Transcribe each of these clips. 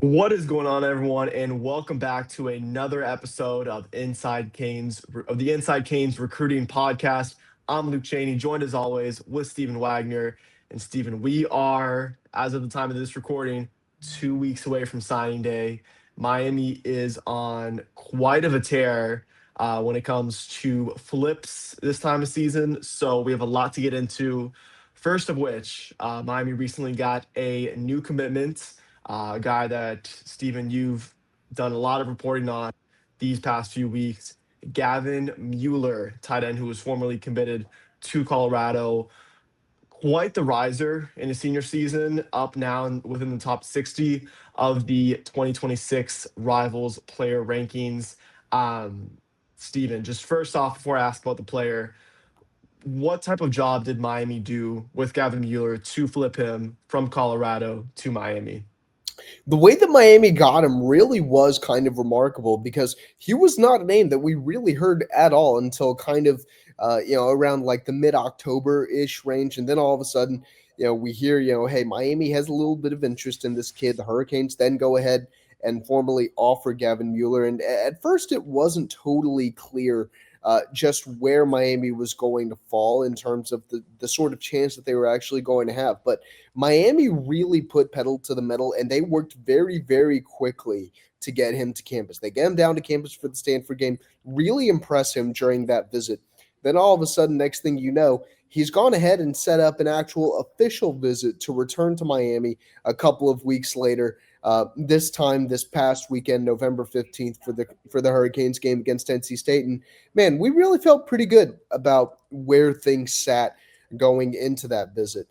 What is going on, everyone, and welcome back to another episode of the Inside Canes Recruiting Podcast. I'm Luke Cheney, joined as always with Stephen Wagner. And Stephen, we are, as of the time of this recording, 2 weeks away from signing day. Miami is on quite of a tear when it comes to flips this time of season. So we have a lot to get into. First of which, Miami recently got a new commitment, a guy that, Stephen, you've done a lot of reporting on these past few weeks. Gavin Mueller, tight end who was formerly committed to Colorado. Quite the riser in his senior season, up now within the top 60 of the 2026 Rivals player rankings. Um, Stephen, just first off, before I ask about the player, what type of job did Miami do with Gavin Mueller to flip him from Colorado to Miami? The way that Miami got him really was kind of remarkable because he was not a name that we really heard at all until kind of around like the mid-October ish range, and then all of a sudden we hear hey, Miami has a little bit of interest in this kid. The Hurricanes then go ahead and formally offer Gavin Mueller, and at first it wasn't totally clear. Just where Miami was going to fall in terms of the sort of chance that they were actually going to have. But Miami really put pedal to the metal and they worked very, very quickly to get him to campus. They get him down to campus for the Stanford game, really impress him during that visit. Then all of a sudden, next thing you know, he's gone ahead and set up an actual official visit to return to Miami a couple of weeks later. This time, this past weekend, November 15th, for the Hurricanes game against NC State, and man, we really felt pretty good about where things sat going into that visit.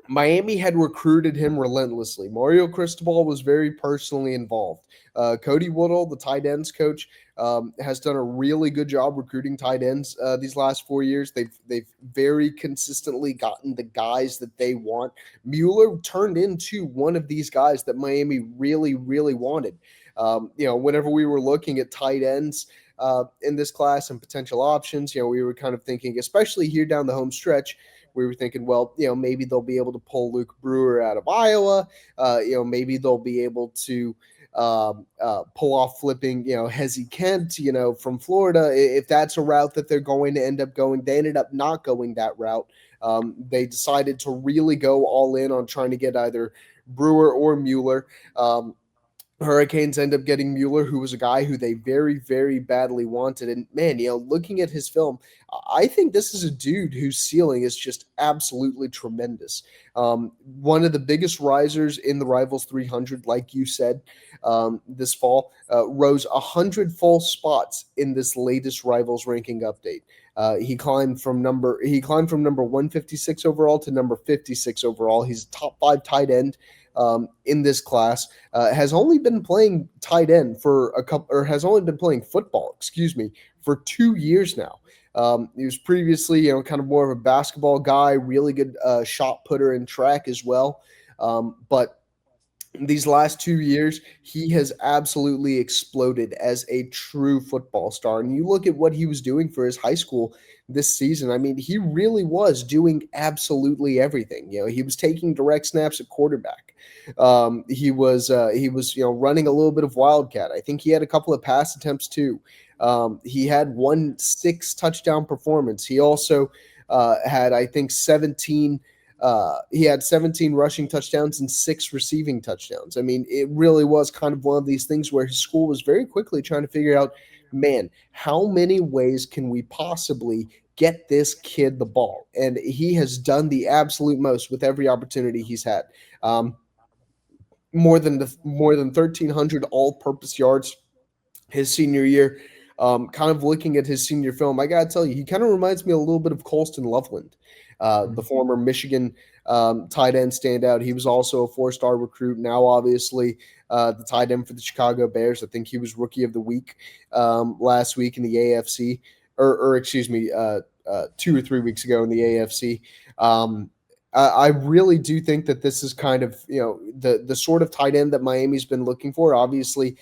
Miami had recruited him relentlessly. Mario Cristobal was very personally involved. Cody Woodall, the tight ends coach, has done a really good job recruiting tight ends these last 4 years. They've very consistently gotten the guys that they want. Mueller turned into one of these guys that Miami really, really wanted. Whenever we were looking at tight ends in this class and potential options, we were kind of thinking, especially here down the home stretch, we were thinking, well, maybe they'll be able to pull Luke Brewer out of Iowa. Maybe they'll be able to pull off flipping, Hezzy Kent, from Florida. If that's a route that they're going to end up going, they ended up not going that route. They decided to really go all in on trying to get either Brewer or Mueller. Hurricanes end up getting Mueller, who was a guy who they very, very badly wanted. And man, looking at his film, I think this is a dude whose ceiling is just absolutely tremendous. One of the biggest risers in the Rivals 300, like you said, this fall, rose 100 full spots in this latest Rivals ranking update. He climbed from number 156 overall to number 56 overall. He's a top 5 tight end in this class. Has only been playing tight end for a couple, or has only been playing football, for 2 years now. He was previously, kind of more of a basketball guy, really good shot putter in track as well. But these last 2 years, he has absolutely exploded as a true football star. And you look at what he was doing for his high school this season. I mean, he really was doing absolutely everything. He was taking direct snaps at quarterback. He was running a little bit of wildcat. I think he had a couple of pass attempts too. He had 1 6 touchdown performance. He also had, I think, 17 he had 17 rushing touchdowns and 6 receiving touchdowns. I mean, it really was kind of one of these things where his school was very quickly trying to figure out, man, how many ways can we possibly get this kid the ball? And he has done the absolute most with every opportunity he's had. More than 1,300 all-purpose yards his senior year. Kind of looking at his senior film, I gotta tell you, he kind of reminds me a little bit of Colston Loveland, the former Michigan tight end standout. He was also a 4-star recruit. Now, obviously, the tight end for the Chicago Bears. I think he was Rookie of the Week last week in the AFC, or excuse me, 2 or 3 weeks ago in the AFC. I really do think that this is kind of the sort of tight end that Miami's been looking for. Obviously,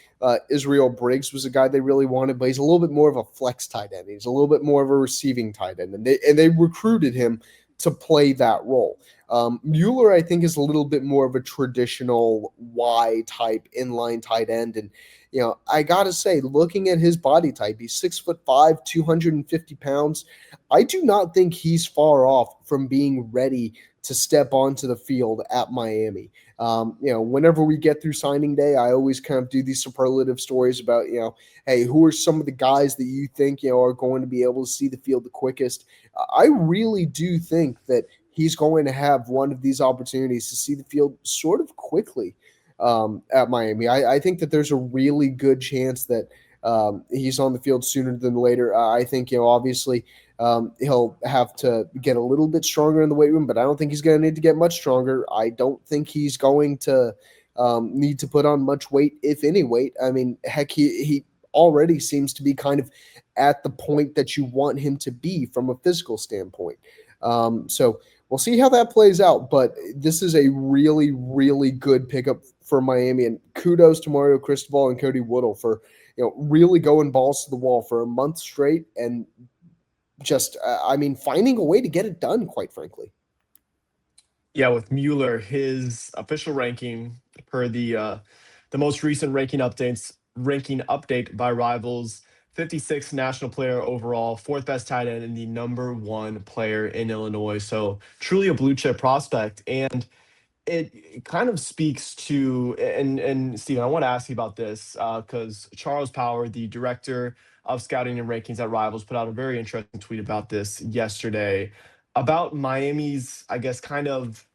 Israel Briggs was a guy they really wanted, but he's a little bit more of a flex tight end. He's a little bit more of a receiving tight end, and they recruited him to play that role. Mueller, I think, is a little bit more of a traditional Y type inline tight end. And, I got to say, looking at his body type, he's 6'5", 250 pounds. I do not think he's far off from being ready to step onto the field at Miami. Whenever we get through signing day, I always kind of do these superlative stories about, hey, who are some of the guys that you think, are going to be able to see the field the quickest? I really do think that he's going to have one of these opportunities to see the field sort of quickly at Miami. I think that there's a really good chance that he's on the field sooner than later. I think, obviously, he'll have to get a little bit stronger in the weight room, but I don't think he's going to need to get much stronger. I don't think he's going to need to put on much weight, if any weight. I mean, heck, he already seems to be kind of at the point that you want him to be from a physical standpoint. So we'll see how that plays out. But this is a really, really good pickup for Miami, and kudos to Mario Cristobal and Cody Woodall for really going balls to the wall for a month straight and just finding a way to get it done, quite frankly. Yeah, with Mueller, his official ranking per the most recent ranking update by Rivals, 56th national player overall, fourth best tight end, and the number one player in Illinois. So truly a blue chip prospect. And it kind of speaks to, and Steven, I want to ask you about this because Charles Power, the director of scouting and rankings at Rivals, put out a very interesting tweet about this yesterday about Miami's, I guess, kind of,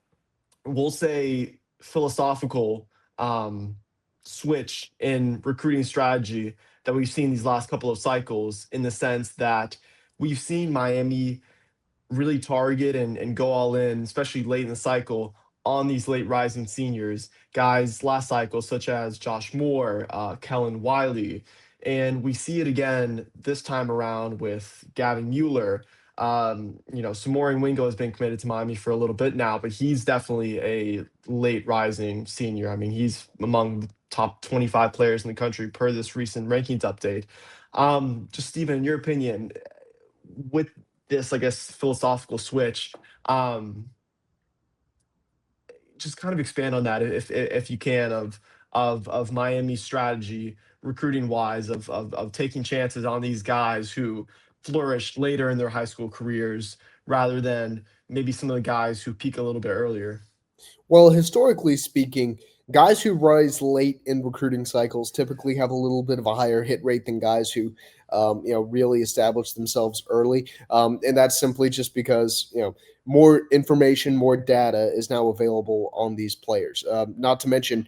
we'll say, philosophical switch in recruiting strategy that we've seen these last couple of cycles, in the sense that we've seen Miami really target and go all in, especially late in the cycle, on these late rising seniors, guys last cycle, such as Josh Moore, Kellen Wiley. And we see it again this time around with Gavin Mueller. Samori Wingo has been committed to Miami for a little bit now, but he's definitely a late rising senior. I mean, he's among the top 25 players in the country per this recent rankings update. Just Stephen, in your opinion, with this, I guess, philosophical switch, just kind of expand on that if you can, of Miami's strategy recruiting wise of taking chances on these guys who flourished later in their high school careers rather than maybe some of the guys who peak a little bit earlier. Well, historically speaking, guys who rise late in recruiting cycles typically have a little bit of a higher hit rate than guys who, really establish themselves early. And that's simply just because, more information, more data is now available on these players. Not to mention,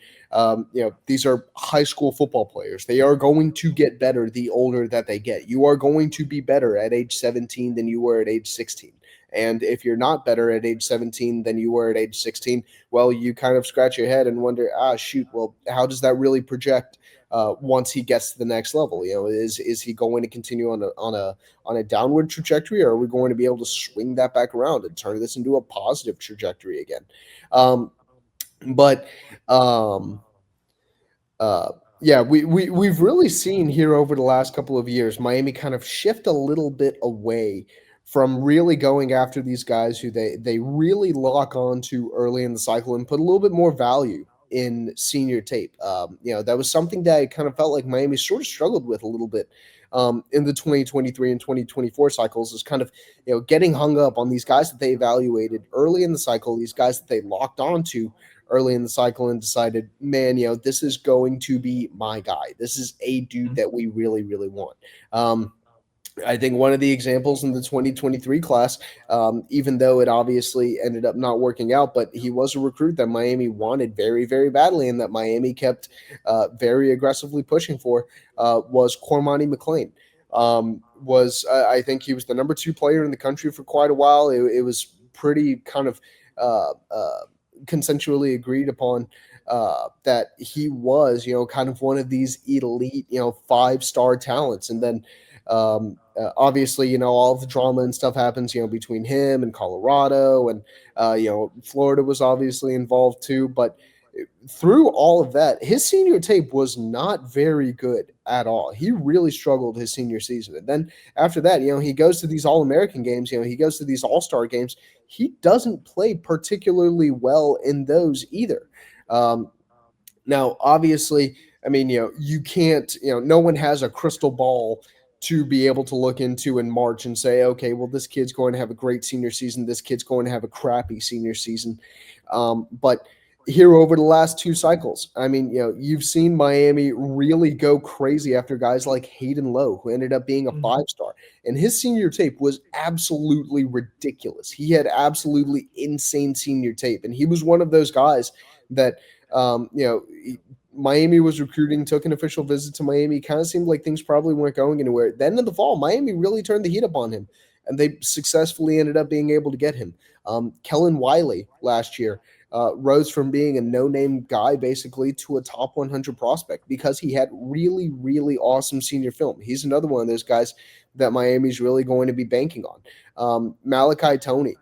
these are high school football players. They are going to get better the older that they get. You are going to be better at age 17 than you were at age 16. And if you're not better at age 17 than you were at age 16, well, you kind of scratch your head and wonder, shoot, well, how does that really project once he gets to the next level? Is he going to continue on a downward trajectory, or are we going to be able to swing that back around and turn this into a positive trajectory again? But yeah, we've really seen here over the last couple of years Miami kind of shift a little bit away from really going after these guys who they really lock on to early in the cycle and put a little bit more value in senior tape. That was something that I kind of felt like Miami sort of struggled with a little bit in the 2023 and 2024 cycles, is kind of, getting hung up on these guys that they evaluated early in the cycle, these guys that they locked onto early in the cycle and decided, man, this is going to be my guy. This is a dude that we really, really want. I think one of the examples in the 2023 class, even though it obviously ended up not working out, but he was a recruit that Miami wanted very, very badly and that Miami kept very aggressively pushing for, was Cormani McLean. I think he was the number 2 player in the country for quite a while. It was pretty kind of consensually agreed upon that he was, kind of one of these elite, 5-star talents. And then obviously, all the drama and stuff happens, between him and Colorado, and Florida was obviously involved too. But through all of that, his senior tape was not very good at all. He really struggled his senior season. And then after that, he goes to these All American games, he goes to these All Star games. He doesn't play particularly well in those either. Um, Now, obviously, I mean, you can't, no one has a crystal ball to be able to look into in March and say, okay, well, this kid's going to have a great senior season. This kid's going to have a crappy senior season. But here over the last two cycles, I mean, you've seen Miami really go crazy after guys like Hayden Lowe, who ended up being a Mhm. 5-star. And his senior tape was absolutely ridiculous. He had absolutely insane senior tape. And he was one of those guys that Miami was recruiting, took an official visit to Miami. Kind of seemed like things probably weren't going anywhere. Then in the fall, Miami really turned the heat up on him, and they successfully ended up being able to get him. Kellen Wiley last year rose from being a no-name guy basically to a top 100 prospect because he had really, really awesome senior film. He's another one of those guys that Miami's really going to be banking on. Malachi Tony.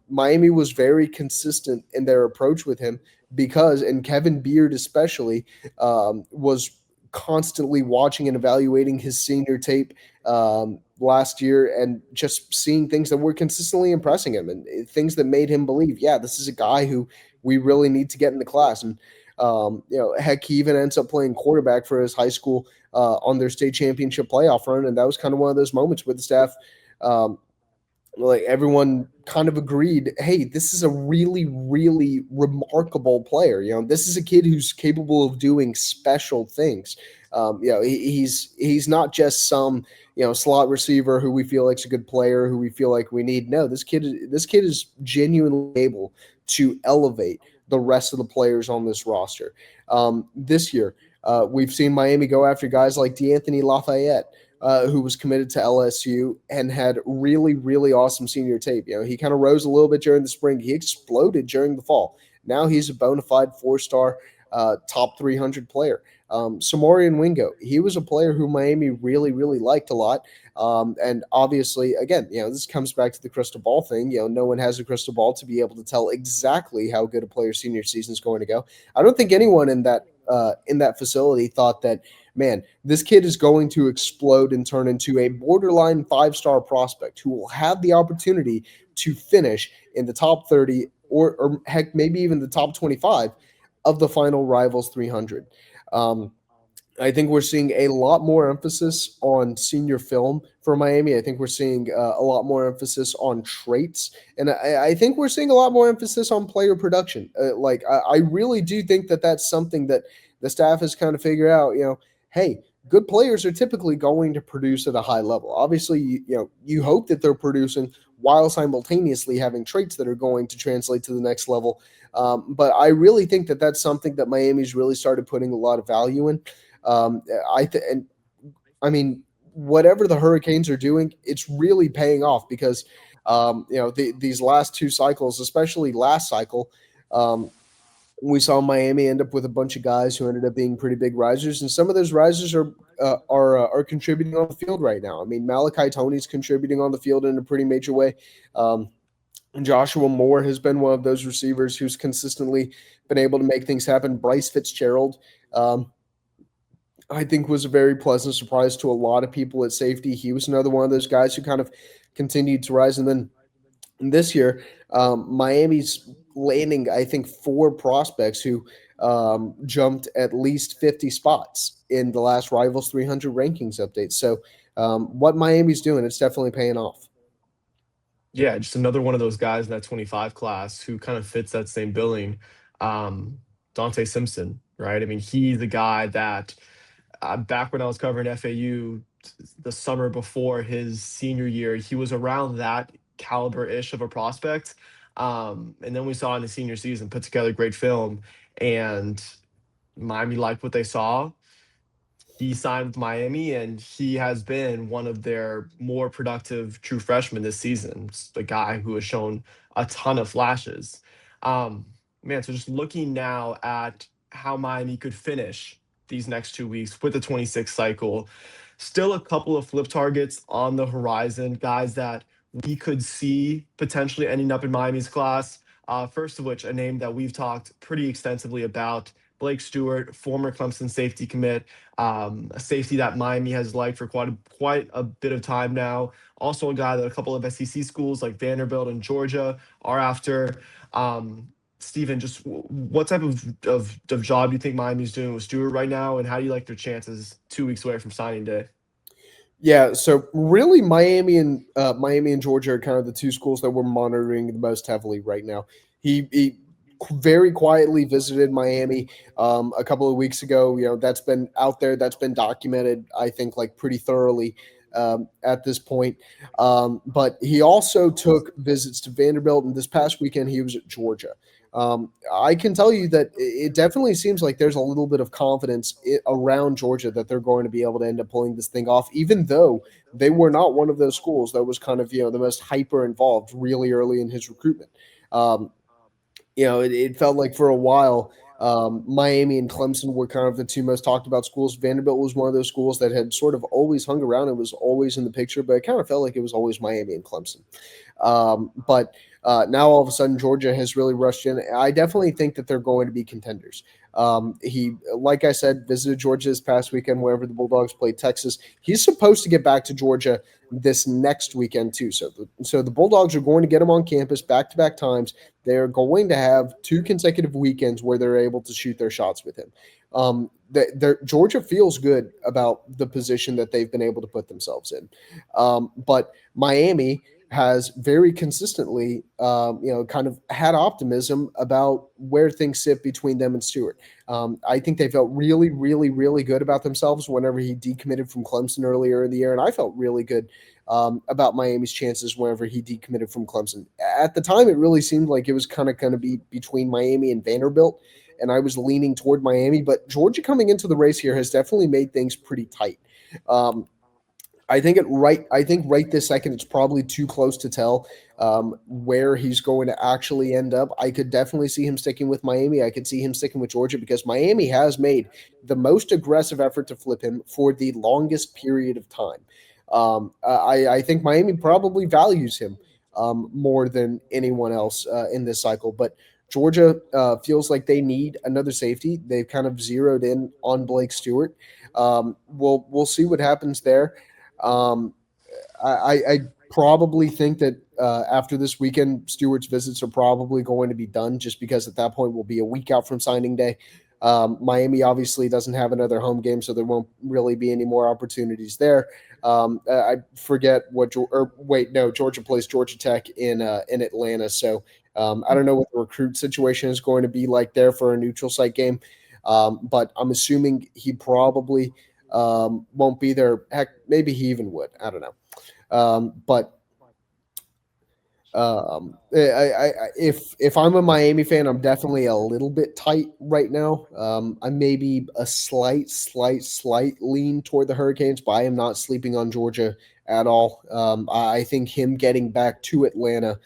Miami was very consistent in their approach with him because, and Kevin Beard especially, was constantly watching and evaluating his senior tape last year and just seeing things that were consistently impressing him and things that made him believe, yeah, this is a guy who we really need to get in the class. And, heck, he even ends up playing quarterback for his high school on their state championship playoff run. And that was kind of one of those moments where the staff, like everyone kind of agreed, hey, this is a really, really remarkable player. This is a kid who's capable of doing special things. He's not just some slot receiver who we feel like's a good player who we feel like we need. No, this kid is genuinely able to elevate the rest of the players on this roster. This year, we've seen Miami go after guys like DeAnthony Lafayette, who was committed to LSU and had really, really awesome senior tape. He kind of rose a little bit during the spring. He exploded during the fall. Now he's a bona fide 4-star, top 300 player. Samorian Wingo, he was a player who Miami really, really liked a lot. And obviously, again, this comes back to the crystal ball thing. No one has a crystal ball to be able to tell exactly how good a player's senior season is going to go. I don't think anyone in that facility thought that, man, this kid is going to explode and turn into a borderline 5-star prospect who will have the opportunity to finish in the top 30 or heck, maybe even the top 25 of the final Rivals 300. Um, I think we're seeing a lot more emphasis on senior film for Miami. I think we're seeing a lot more emphasis on traits, and I think we're seeing a lot more emphasis on player production. I really do think that that's something that the staff has kind of figured out. Hey, good players are typically going to produce at a high level. Obviously, you hope that they're producing while simultaneously having traits that are going to translate to the next level. But I really think that that's something that Miami's really started putting a lot of value in. Um, and I mean, whatever the Hurricanes are doing, it's really paying off because these last two cycles, especially last cycle, we saw Miami end up with a bunch of guys who ended up being pretty big risers, and some of those risers are contributing on the field right now. I mean, Malachi Tony's contributing on the field in a pretty major way. Um, Joshua Moore has been one of those receivers who's consistently been able to make things happen. Bryce Fitzgerald, I think, was a very pleasant surprise to a lot of people at safety. He was another one of those guys who kind of continued to rise. And then this year, Miami's landing, I think, 4 prospects who jumped at least 50 spots in the last Rivals 300 rankings update. So, what Miami's doing, it's definitely paying off. Yeah, just another one of those guys in that 25 class who kind of fits that same billing. Um, Dante Simpson, right? I mean, he's the guy that back when I was covering FAU the summer before his senior year, he was around that caliber ish of a prospect. And then we saw in the senior season put together great film, and Miami liked what they saw. He signed with Miami, and he has been one of their more productive true freshmen this season. Just a guy who has shown a ton of flashes. Man, so just looking now at how Miami could finish these next 2 weeks with the 26th cycle, still a couple of flip targets on the horizon, guys that we could see potentially ending up in Miami's class. First of which, a name that we've talked pretty extensively about, Blake Stewart, former Clemson safety commit, a safety that Miami has liked for quite a bit of time now. Also, a guy that a couple of SEC schools like Vanderbilt and Georgia are after. Um, Steven, just what type of job do you think Miami's doing with Stewart right now, and how do you like their chances 2 weeks away from signing day? Yeah, so really, Miami and Georgia are kind of the two schools that we're monitoring the most heavily right now. He very quietly visited Miami a couple of weeks ago. That's been out there, that's been documented. I think like pretty thoroughly at this point. But he also took visits to Vanderbilt, and this past weekend he was at Georgia. I can tell you that it definitely seems like there's a little bit of confidence around Georgia that they're going to be able to end up pulling this thing off, even though they were not one of those schools that was kind of the most hyper involved really early in his recruitment. Um, it felt like for a while, Miami and Clemson were kind of the two most talked about schools. Vanderbilt was one of those schools that had sort of always hung around and was always in the picture, but it kind of felt like it was always Miami and Clemson. But now all of a sudden, Georgia has really rushed in. I definitely think that they're going to be contenders. He, like I said, visited Georgia this past weekend wherever the Bulldogs played Texas. He's supposed to get back to Georgia this next weekend too. So the Bulldogs are going to get him on campus back to back times. They're going to have 2 consecutive weekends where they're able to shoot their shots with him. Georgia feels good about the position that they've been able to put themselves in. But Miami has very consistently, kind of had optimism about where things sit between them and Stewart. I think they felt really, really, really good about themselves whenever he decommitted from Clemson earlier in the year, and I felt really good about Miami's chances whenever he decommitted from Clemson. At the time, it really seemed like it was kind of going to be between Miami and Vanderbilt, and I was leaning toward Miami. But Georgia coming into the race here has definitely made things pretty tight. Um, I think right this second, it's probably too close to tell where he's going to actually end up. I could definitely see him sticking with Miami. I could see him sticking with Georgia because Miami has made the most aggressive effort to flip him for the longest period of time. I think Miami probably values him more than anyone else in this cycle, but Georgia feels like they need another safety. They've kind of zeroed in on Blake Stewart. We'll see what happens there. Um, I probably think that after this weekend, Stewart's visits are probably going to be done just because at that point we'll be a week out from signing day. Miami obviously doesn't have another home game, so there won't really be any more opportunities there. I forget no, Georgia plays Georgia Tech in Atlanta, so I don't know what the recruit situation is going to be like there for a neutral site game, but I'm assuming he probably won't be there. Heck, maybe he even would. I don't know. But if I'm a Miami fan, I'm definitely a little bit tight right now. I may be a slight lean toward the Hurricanes, but I am not sleeping on Georgia at all. I think him getting back to Atlanta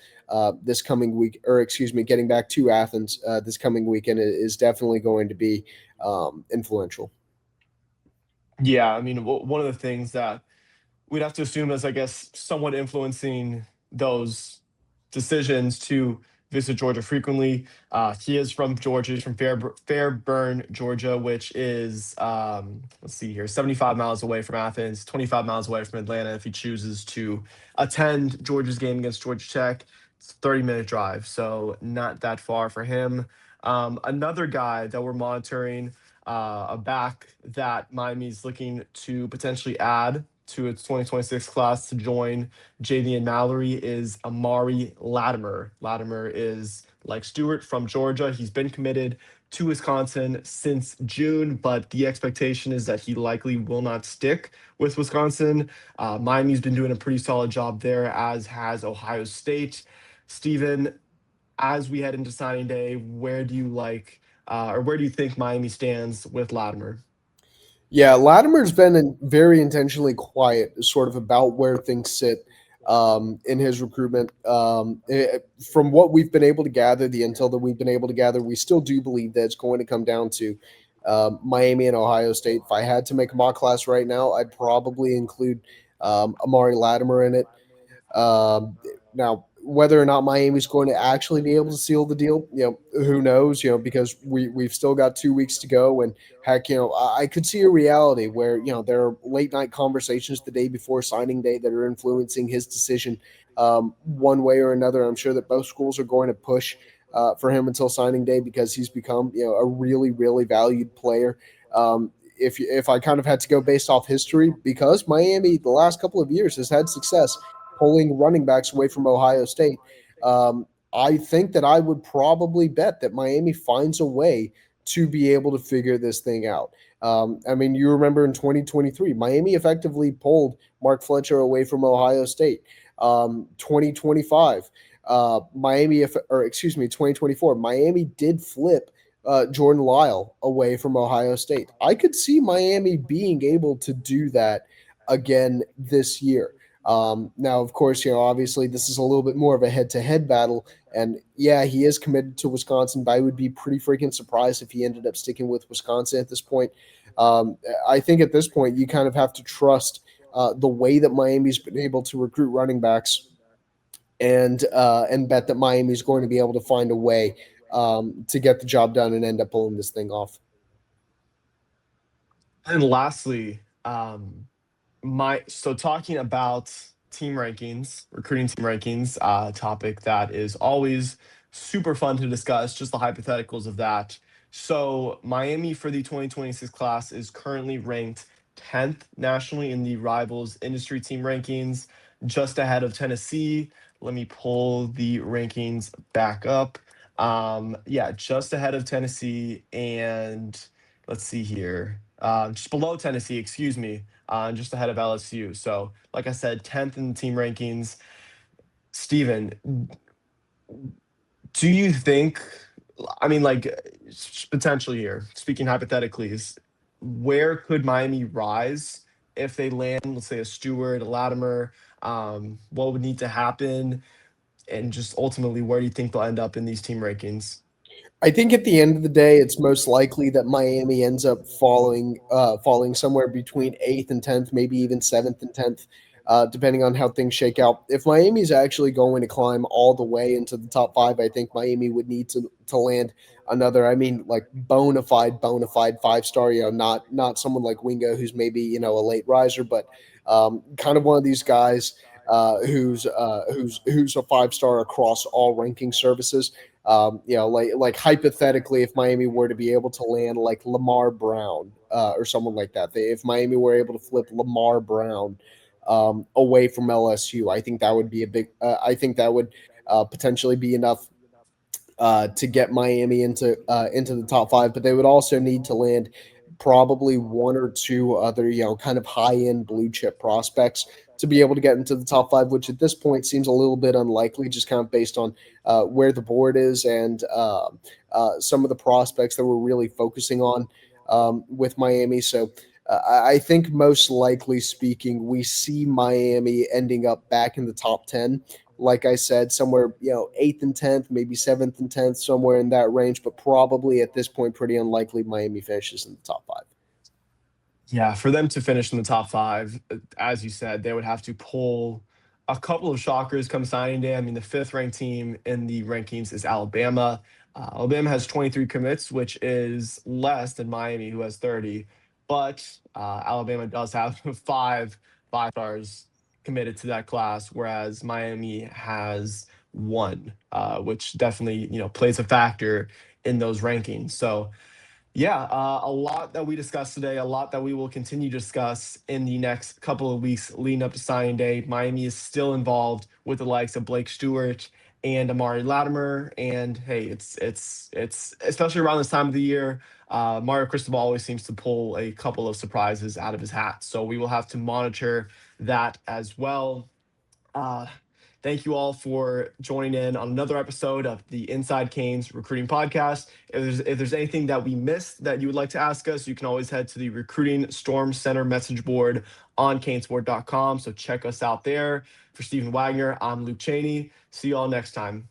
this coming week, or excuse me, getting back to Athens this coming weekend is definitely going to be influential. Yeah, I mean, one of the things that we'd have to assume is, I guess, somewhat influencing those decisions to visit Georgia frequently. He is from Georgia. He's from Fairburn, Georgia, which is, let's see here, 75 miles away from Athens, 25 miles away from Atlanta. If he chooses to attend Georgia's game against Georgia Tech, it's a 30-minute drive, so not that far for him. Another guy that we're monitoring, a back that Miami's looking to potentially add to its 2026 class to join Jadian Mallory is Amari Latimer. Latimer is like Stewart from Georgia. He's been committed to Wisconsin since June, but the expectation is that he likely will not stick with Wisconsin. Miami's been doing a pretty solid job there, as has Ohio State. Stephen, as we head into signing day, where do you or where do you think Miami stands with Latimer? Yeah, Latimer's been very intentionally quiet, sort of about where things sit in his recruitment. From what we've been able to gather, the intel that we've been able to gather, we still do believe that it's going to come down to Miami and Ohio State. If I had to make a mock class right now, I'd probably include Amari Latimer in it. Um, Now, whether or not Miami's going to actually be able to seal the deal, who knows? Because we've still got 2 weeks to go, and heck, I could see a reality where there are late night conversations the day before signing day that are influencing his decision one way or another. I'm sure that both schools are going to push for him until signing day because he's become a really really valued player. If I kind of had to go based off history, because Miami the last couple of years has had success pulling running backs away from Ohio State, I think that I would probably bet that Miami finds a way to be able to figure this thing out. I mean, you remember in 2023, Miami effectively pulled Mark Fletcher away from Ohio State. 2025, Miami, or excuse me, 2024, Miami did flip Jordan Lyle away from Ohio State. I could see Miami being able to do that again this year. Now, of course, obviously this is a little bit more of a head-to-head battle, and yeah, he is committed to Wisconsin, but I would be pretty freaking surprised if he ended up sticking with Wisconsin at this point. I think at this point you kind of have to trust the way that Miami's been able to recruit running backs, and bet that Miami's going to be able to find a way to get the job done and end up pulling this thing off. And lastly, talking about team rankings, recruiting team rankings, topic that is always super fun to discuss, just the hypotheticals of that. So Miami for the 2026 class is currently ranked 10th nationally in the Rivals industry team rankings, just ahead of Tennessee. Let me pull the rankings back up. Yeah, just ahead of Tennessee, and let's see here. Just below Tennessee, excuse me, just ahead of LSU. So, like I said, 10th in the team rankings. Steven, do you think, I mean, like, potentially here, speaking hypothetically, is where could Miami rise if they land, let's say, a Stewart, a Latimer? What would need to happen? And just ultimately, where do you think they'll end up in these team rankings? I think at the end of the day, it's most likely that Miami ends up falling somewhere between 8th and 10th, maybe even 7th and 10th, depending on how things shake out. If Miami's actually going to climb all the way into the top five, I think Miami would need to land another. I mean, like bona fide 5 star. Not someone like Wingo who's maybe a late riser, but kind of one of these guys who's a 5 star across all ranking services. Like hypothetically, if Miami were to be able to land like Lamar Brown or someone like that, if Miami were able to flip Lamar Brown away from LSU, I think that would be a big. I think that would potentially be enough to get Miami into the top five. But they would also need to land probably one or two other kind of high end blue chip prospects to be able to get into the top five, which at this point seems a little bit unlikely, just kind of based on where the board is and some of the prospects that we're really focusing on with Miami. So I think most likely speaking, we see Miami ending up back in the top 10. Like I said, somewhere 8th and 10th, maybe 7th and 10th, somewhere in that range. But probably at this point, pretty unlikely Miami finishes in the top five. Yeah, for them to finish in the top five, as you said, they would have to pull a couple of shockers come signing day. I mean, the fifth ranked team in the rankings is Alabama. Alabama has 23 commits, which is less than Miami, who has 30. But Alabama does have five stars committed to that class, whereas Miami has one, which definitely plays a factor in those rankings. So yeah, a lot that we discussed today, a lot that we will continue to discuss in the next couple of weeks leading up to signing day. Miami is still involved with the likes of Blake Stewart and Amari Latimer, and hey, it's especially around this time of the year. Mario Cristobal always seems to pull a couple of surprises out of his hat, so we will have to monitor that as well. Uh, Thank you all for joining in on another episode of the Inside Canes Recruiting Podcast. If there's anything that we missed that you would like to ask us, you can always head to the Recruiting Storm Center message board on canesport.com. So check us out there. For Stephen Wagner, I'm Luke Cheney. See you all next time.